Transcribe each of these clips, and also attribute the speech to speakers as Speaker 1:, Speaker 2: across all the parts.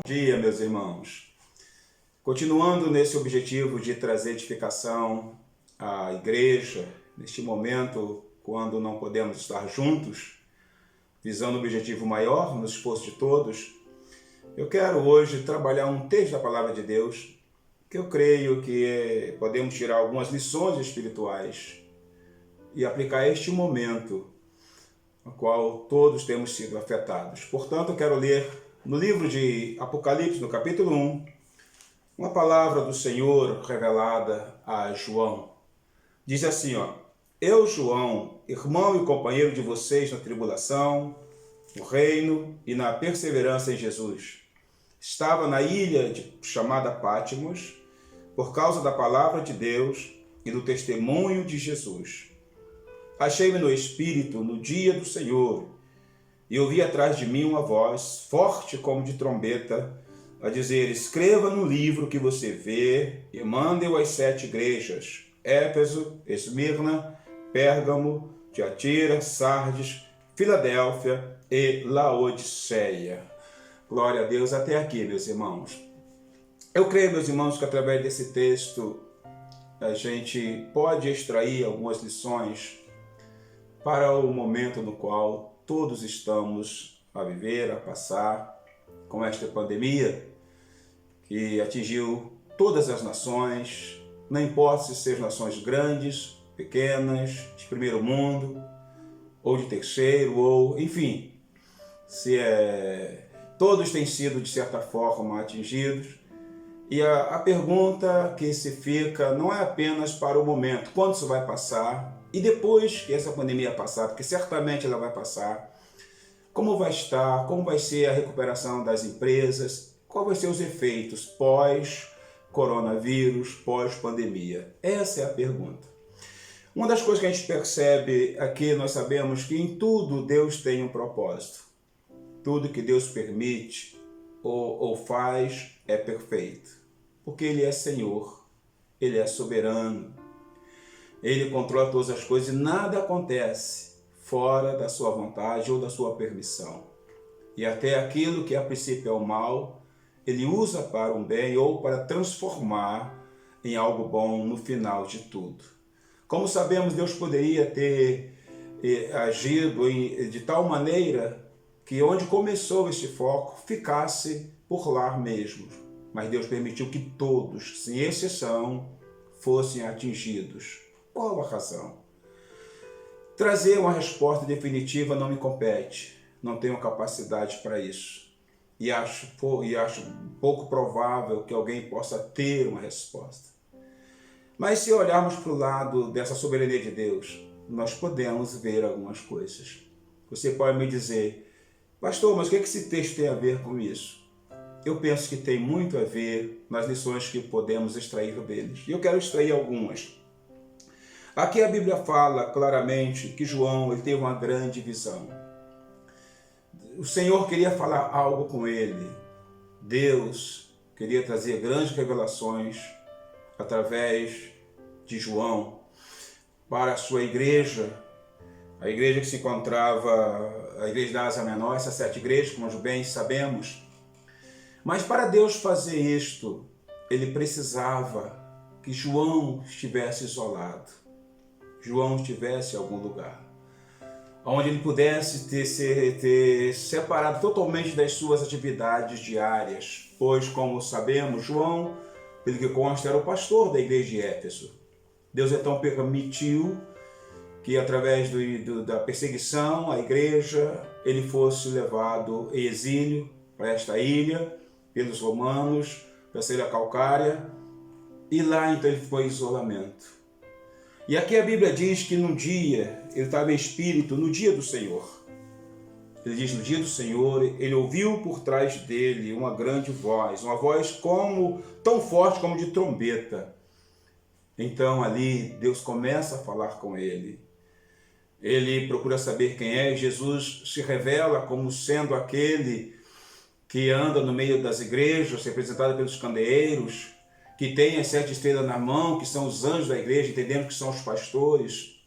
Speaker 1: Dia, meus irmãos. Continuando nesse objetivo de trazer edificação à igreja, neste momento, quando não podemos estar juntos, visando o objetivo maior, no esforço de todos, eu quero hoje trabalhar um texto da Palavra de Deus, que eu creio que podemos tirar algumas lições espirituais e aplicar a este momento, no qual todos temos sido afetados. Portanto, eu quero ler no livro de Apocalipse, no capítulo 1, uma palavra do Senhor revelada a João. Diz assim, Eu, João, irmão e companheiro de vocês na tribulação, no reino e na perseverança em Jesus, estava na ilha chamada Pátimos, por causa da palavra de Deus e do testemunho de Jesus. Achei-me no Espírito no dia do Senhor, e ouvi atrás de mim uma voz, forte como de trombeta, a dizer, escreva no livro que você vê e mande-o às 7 igrejas, Éfeso, Esmirna, Pérgamo, Tiatira, Sardes, Filadélfia e Laodiceia. Glória a Deus até aqui, meus irmãos. Eu creio, meus irmãos, que através desse texto a gente pode extrair algumas lições para o momento no qual todos estamos a viver, a passar com esta pandemia que atingiu todas as nações, não importa se sejam nações grandes, pequenas, de primeiro mundo, ou de terceiro, ou enfim, todos têm sido de certa forma atingidos. E a pergunta que se fica não é apenas para o momento, quando isso vai passar, e depois que essa pandemia passar, porque certamente ela vai passar, como vai estar, como vai ser a recuperação das empresas, quais vão ser os efeitos pós-coronavírus, pós-pandemia? Essa é a pergunta. Uma das coisas que a gente percebe aqui, nós sabemos que em tudo Deus tem um propósito. Tudo que Deus permite ou faz é perfeito, porque Ele é Senhor, Ele é soberano, Ele controla todas as coisas e nada acontece fora da sua vontade ou da sua permissão. E até aquilo que a princípio é o mal, Ele usa para um bem ou para transformar em algo bom no final de tudo. Como sabemos, Deus poderia ter agido de tal maneira que onde começou este foco ficasse por lá mesmo. Mas Deus permitiu que todos, sem exceção, fossem atingidos. Qual a razão? Trazer uma resposta definitiva não me compete. Não tenho capacidade para isso. E acho pouco provável que alguém possa ter uma resposta. Mas se olharmos para o lado dessa soberania de Deus, nós podemos ver algumas coisas. Você pode me dizer, pastor, mas o que esse texto tem a ver com isso? Eu penso que tem muito a ver nas lições que podemos extrair deles. E eu quero extrair algumas. Aqui a Bíblia fala claramente que João ele teve uma grande visão. O Senhor queria falar algo com ele. Deus queria trazer grandes revelações através de João para a sua igreja. A igreja que se encontrava, a igreja da Ásia Menor, essas 7 igrejas, como bem sabemos. Mas para Deus fazer isto, ele precisava que João estivesse isolado. João estivesse em algum lugar, onde ele pudesse ter separado totalmente das suas atividades diárias, pois, como sabemos, João, pelo que consta, era o pastor da igreja de Éfeso. Deus então permitiu que, através da perseguição à igreja, ele fosse levado em exílio para esta ilha, pelos romanos, para a Ilha Calcária, e lá então ele foi em isolamento. E aqui a Bíblia diz que num dia, ele estava em espírito, no dia do Senhor. Ele diz, no dia do Senhor, ele ouviu por trás dele uma grande voz, uma voz tão forte como de trombeta. Então ali Deus começa a falar com ele. Ele procura saber quem é, e Jesus se revela como sendo aquele que anda no meio das igrejas, representado pelos candeeiros, que tem as 7 estrelas na mão, que são os anjos da igreja, entendendo que são os pastores.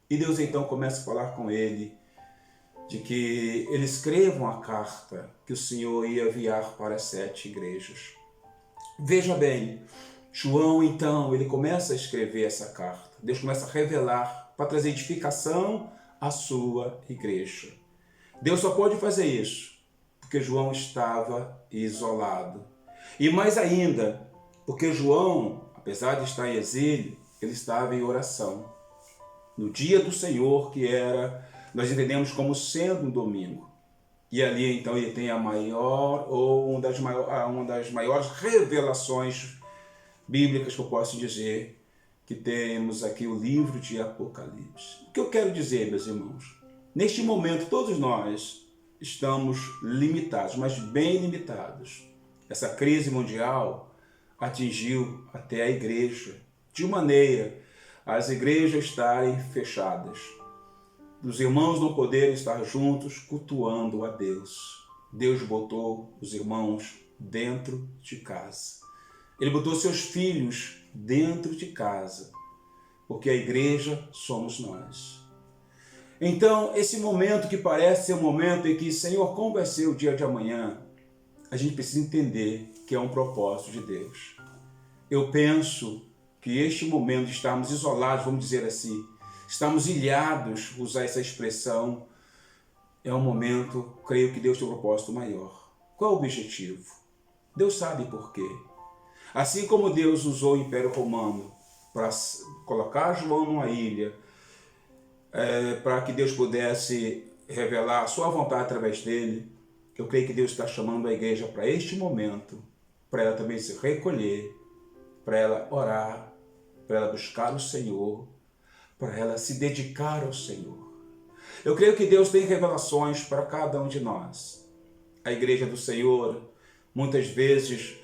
Speaker 1: E Deus então começa a falar com ele. de que eles escrevam a carta que o Senhor ia enviar para as 7 igrejas. Veja bem, João então, ele começa a escrever essa carta. Deus começa a revelar para trazer edificação à sua igreja. Deus só pode fazer isso porque João estava isolado. E mais ainda, porque João, apesar de estar em exílio, ele estava em oração. No dia do Senhor, que era, nós entendemos como sendo um domingo. E ali então ele tem a maior, ou uma das maiores revelações bíblicas que eu posso dizer, que temos aqui o livro de Apocalipse. O que eu quero dizer, meus irmãos? Neste momento, todos nós estamos limitados, mas bem limitados. Essa crise mundial atingiu até a igreja, de maneira as igrejas estarem fechadas, os irmãos não poderem estar juntos cultuando a Deus. Deus botou os irmãos dentro de casa. Ele botou seus filhos dentro de casa, porque a igreja somos nós. Então, esse momento que parece ser um momento em que, Senhor, como vai ser o dia de amanhã? A gente precisa entender que é um propósito de Deus. Eu penso que este momento de estarmos isolados, vamos dizer assim, estamos ilhados, usar essa expressão, é um momento, creio que Deus tem um propósito maior. Qual é o objetivo? Deus sabe por quê. Assim como Deus usou o Império Romano para colocar João numa ilha, para que Deus pudesse revelar a sua vontade através dele, eu creio que Deus está chamando a igreja para este momento, para ela também se recolher, para ela orar, para ela buscar o Senhor, para ela se dedicar ao Senhor. Eu creio que Deus tem revelações para cada um de nós. A igreja do Senhor, muitas vezes,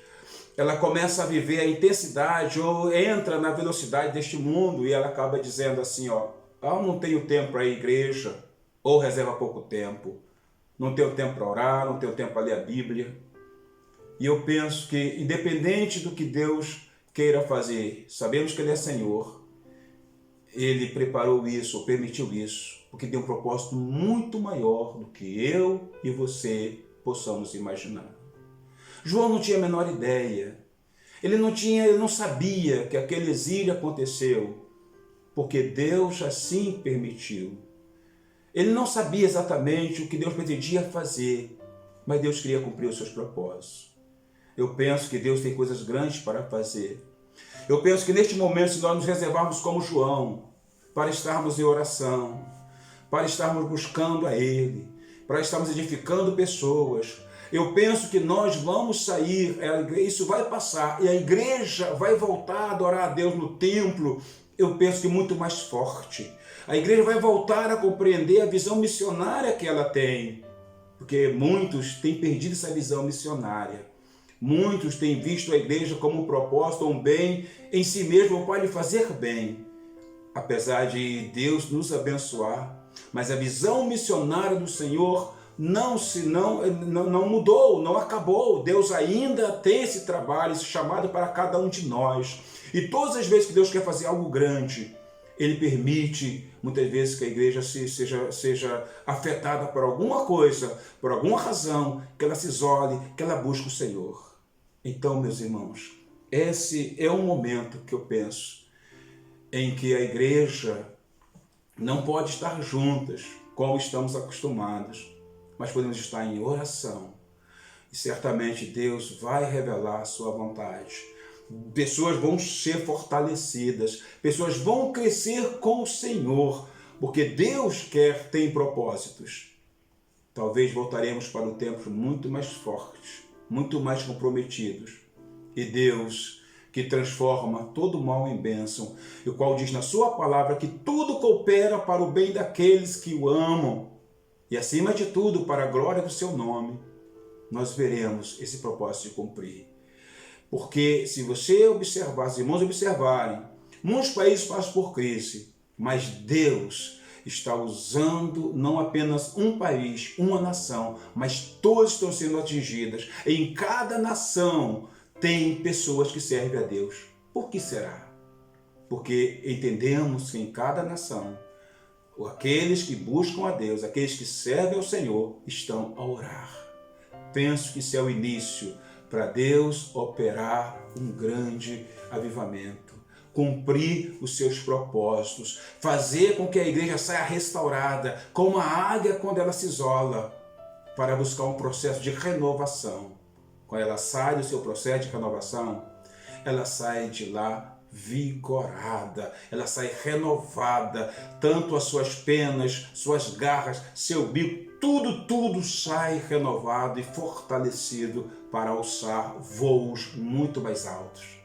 Speaker 1: ela começa a viver a intensidade ou entra na velocidade deste mundo e ela acaba dizendo assim, eu não tenho tempo para ir à igreja, ou reserva pouco tempo, não tenho tempo para orar, não tenho tempo para ler a Bíblia. E eu penso que, independente do que Deus queira fazer, sabemos que Ele é Senhor, Ele preparou isso, ou permitiu isso, porque tem um propósito muito maior do que eu e você possamos imaginar. João não tinha a menor ideia, ele não sabia que aquele exílio aconteceu, porque Deus assim permitiu. Ele não sabia exatamente o que Deus pretendia fazer, mas Deus queria cumprir os seus propósitos. Eu penso que Deus tem coisas grandes para fazer. Eu penso que neste momento, se nós nos reservarmos como João, para estarmos em oração, para estarmos buscando a Ele, para estarmos edificando pessoas, eu penso que nós vamos sair, isso vai passar, e a igreja vai voltar a adorar a Deus no templo, eu penso que muito mais forte. A igreja vai voltar a compreender a visão missionária que ela tem, porque muitos têm perdido essa visão missionária. Muitos têm visto a igreja como um propósito, um bem em si mesmo para lhe fazer bem. Apesar de Deus nos abençoar, mas a visão missionária do Senhor não mudou, não acabou. Deus ainda tem esse trabalho, esse chamado para cada um de nós. E todas as vezes que Deus quer fazer algo grande, Ele permite, muitas vezes, que a igreja seja afetada por alguma coisa, por alguma razão, que ela se isole, que ela busque o Senhor. Então, meus irmãos, esse é um momento que eu penso em que a igreja não pode estar juntas, como estamos acostumados, mas podemos estar em oração. E certamente Deus vai revelar a sua vontade. Pessoas vão ser fortalecidas, pessoas vão crescer com o Senhor, porque Deus tem propósitos. Talvez voltaremos para o tempo muito mais fortes, muito mais comprometidos. E Deus, que transforma todo mal em bênção, e o qual diz na sua palavra que tudo coopera para o bem daqueles que o amam, e acima de tudo para a glória do seu nome, nós veremos esse propósito de cumprir. Porque se você observar, os irmãos observarem, muitos países passam por crise, mas Deus está usando não apenas um país, uma nação, mas todas estão sendo atingidas. Em cada nação tem pessoas que servem a Deus. Por que será? Porque entendemos que em cada nação Aqueles que buscam a Deus, aqueles que servem ao Senhor, estão a orar. Penso que isso é o início para Deus operar um grande avivamento, cumprir os seus propósitos, fazer com que a igreja saia restaurada, como a águia quando ela se isola, para buscar um processo de renovação. Quando ela sai do seu processo de renovação, ela sai de lá vigorada, ela sai renovada, tanto as suas penas, suas garras, seu bico, tudo sai renovado e fortalecido para alçar voos muito mais altos.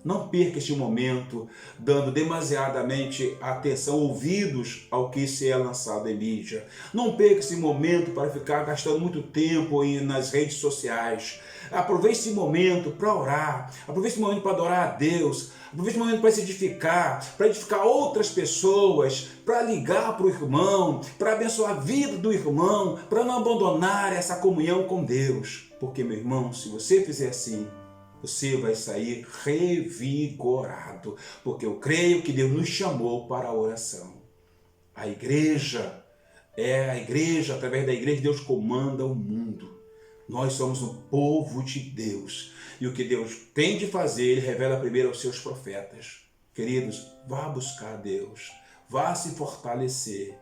Speaker 1: Não perca este momento dando demasiadamente atenção, ouvidos ao que se é lançado em mídia. Não perca esse momento para ficar gastando muito tempo nas redes sociais. Aproveite esse momento para orar, aproveite esse momento para adorar a Deus, aproveite esse momento para se edificar, para edificar outras pessoas, para ligar para o irmão, para abençoar a vida do irmão, para não abandonar essa comunhão com Deus. Porque, meu irmão, se você fizer assim, você vai sair revigorado, porque eu creio que Deus nos chamou para a oração. A igreja, através da igreja, Deus comanda o mundo. Nós somos o povo de Deus. E o que Deus tem de fazer, Ele revela primeiro aos seus profetas. Queridos, vá buscar a Deus, vá se fortalecer,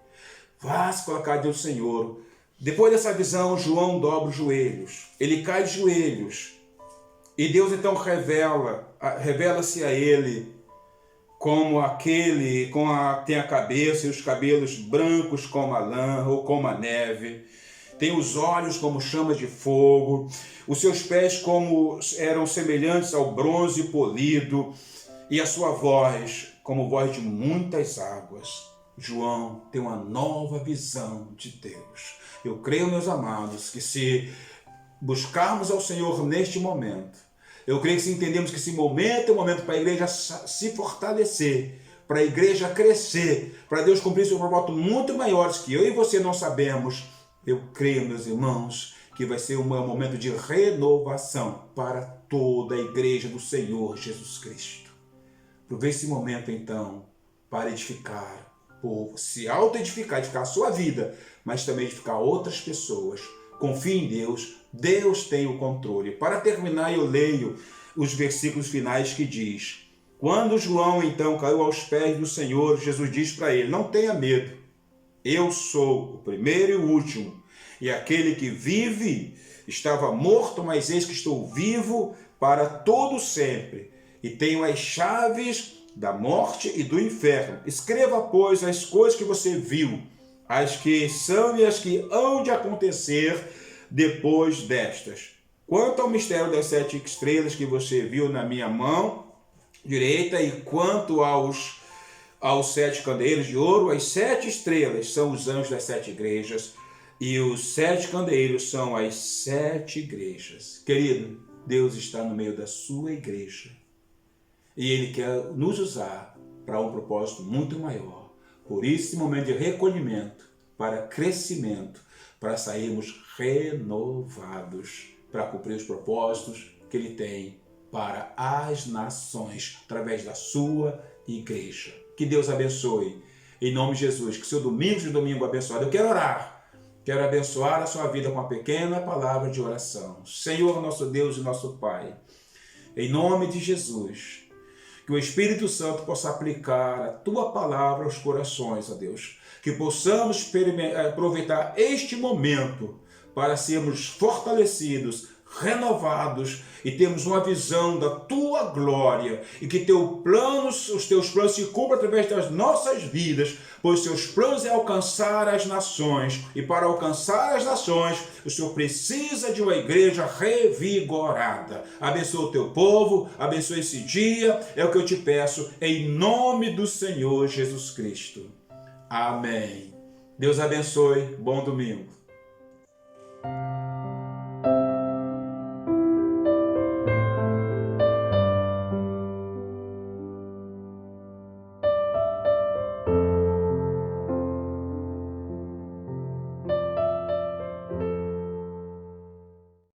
Speaker 1: vá se colocar diante do Senhor. Depois dessa visão, João dobra os joelhos, ele cai de joelhos. E Deus então revela-se a ele como aquele tem a cabeça e os cabelos brancos como a lã ou como a neve, tem os olhos como chamas de fogo, os seus pés como eram semelhantes ao bronze polido e a sua voz como voz de muitas águas. João tem uma nova visão de Deus. Eu creio, meus amados, que se buscarmos ao Senhor neste momento, eu creio que se entendemos que esse momento é um momento para a igreja se fortalecer, para a igreja crescer, para Deus cumprir seus propósitos muito maiores que eu e você não sabemos. Eu creio, meus irmãos, que vai ser um momento de renovação para toda a igreja do Senhor Jesus Cristo. Aproveite esse momento, então, para edificar o povo, se auto-edificar, edificar a sua vida, mas também edificar outras pessoas. Confie em Deus, Deus tem o controle. Para terminar, eu leio os versículos finais que diz: quando João então caiu aos pés do Senhor, Jesus diz para ele: não tenha medo, eu sou o primeiro e o último, e aquele que vive. Estava morto, mas eis que estou vivo para todo sempre, e tenho as chaves da morte e do inferno. Escreva, pois, as coisas que você viu, as que são e as que hão de acontecer depois destas. Quanto ao mistério das 7 estrelas que você viu na minha mão direita, e quanto aos 7 candeeiros de ouro, as 7 estrelas são os anjos das 7 igrejas, e os 7 candeeiros são as 7 igrejas. Querido, Deus está no meio da sua igreja, e Ele quer nos usar para um propósito muito maior. Por isso, esse momento de recolhimento, para crescimento, para sairmos renovados, para cumprir os propósitos que Ele tem para as nações, através da sua igreja. Que Deus abençoe, em nome de Jesus, que seu domingo de domingo abençoado. Eu quero orar, quero abençoar a sua vida com uma pequena palavra de oração. Senhor, nosso Deus e nosso Pai, em nome de Jesus, que o Espírito Santo possa aplicar a Tua palavra aos corações, ó Deus. Que possamos aproveitar este momento para sermos fortalecidos, renovados e termos uma visão da Tua glória. E que os Teus planos se cumpram através das nossas vidas, pois Seus planos é alcançar as nações. E para alcançar as nações, o Senhor precisa de uma igreja revigorada. Abençoa o Teu povo, abençoa esse dia, é o que eu te peço, em nome do Senhor Jesus Cristo. Amém. Deus abençoe. Bom domingo.